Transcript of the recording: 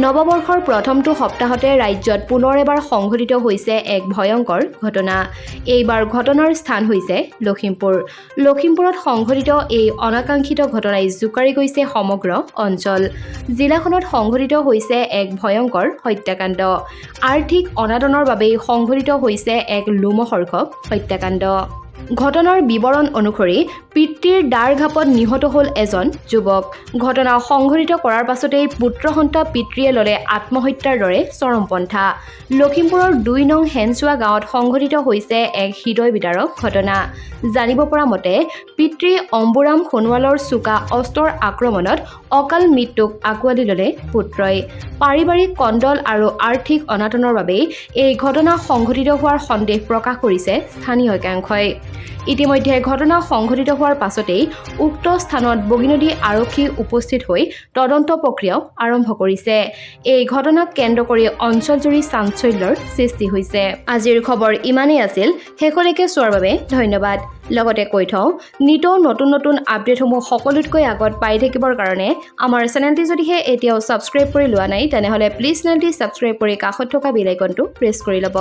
নৱবৰ্ষৰ প্ৰথমটো সপ্তাহতে ৰাজ্যত পুনৰ এবাৰ সংঘটিত হৈছে এক ভয়ংকৰ ঘটনা। এইবাৰ ঘটনাৰ স্থান হৈছে লখিমপুৰ। লখিমপুৰত সংঘটিত এই অনাকাংক্ষিত ঘটনাই জোকাৰি গৈছে সমগ্ৰ অঞ্চল। জিলাখনত সংঘটিত হৈছে এক ভয়ংকৰ হত্যাকাণ্ড। আৰ্থিক অনাটনৰ বাবেই সংঘটিত হৈছে এক লোমহৰ্ষক হত্যাকাণ্ড। ঘটনাৰ বিৱৰণ অনুসৰি পিতৃৰ দাৰ ঘাপত নিহত হ'ল এজন যুৱক। ঘটনা সংঘটিত কৰাৰ পাছতেই পুত্ৰসন্তা পিতৃয়ে ল'লে আত্মহত্যাৰ দৰে চৰমপন্থা। লখিমপুৰৰ ২ নং হেনচোৱা গাঁৱত সংঘটিত হৈছে এক হৃদয় বিদাৰক ঘটনা। জানিব পৰা মতে পিতৃ অম্বুৰাম সোণোৱালৰ চোকা অস্ত্ৰৰ আক্ৰমণত অকাল মৃত্যুক আঁকোৱালি ল'লে পুত্ৰই। পাৰিবাৰিক কণ্ডল আৰু আৰ্থিক অনাটনৰ বাবেই এই ঘটনা সংঘটিত হোৱাৰ সন্দেহ প্ৰকাশ কৰিছে স্থানীয় একাংশই। ইতিমধ্যে ঘটনা সংঘটিত হোৱাৰ পাছতেই উক্ত স্থানত বগীনদী আৰক্ষী উপস্থিত হৈ তদন্ত প্ৰক্ৰিয়াও আৰম্ভ কৰিছে। এই ঘটনাক কেন্দ্ৰ কৰি অঞ্চলজুৰি চাঞ্চল্যৰ সৃষ্টি হৈছে। আজিৰ খবৰ ইমানেই আছিল। শেষলৈকে চোৱাৰ বাবে ধন্যবাদ। লগতে কৈ থওঁ, নিতৌ নতুন নতুন আপডেটসমূহ সকলোতকৈ আগত পাই থাকিবৰ কাৰণে আমাৰ চেনেলটি যদিহে এতিয়াও ছাবস্ক্ৰাইব কৰি লোৱা নাই, তেনেহ'লে প্লিজ চেনেলটি ছাবস্ক্ৰাইব কৰি কাষত থকা বেল আইকনটো প্ৰেছ কৰি ল'ব।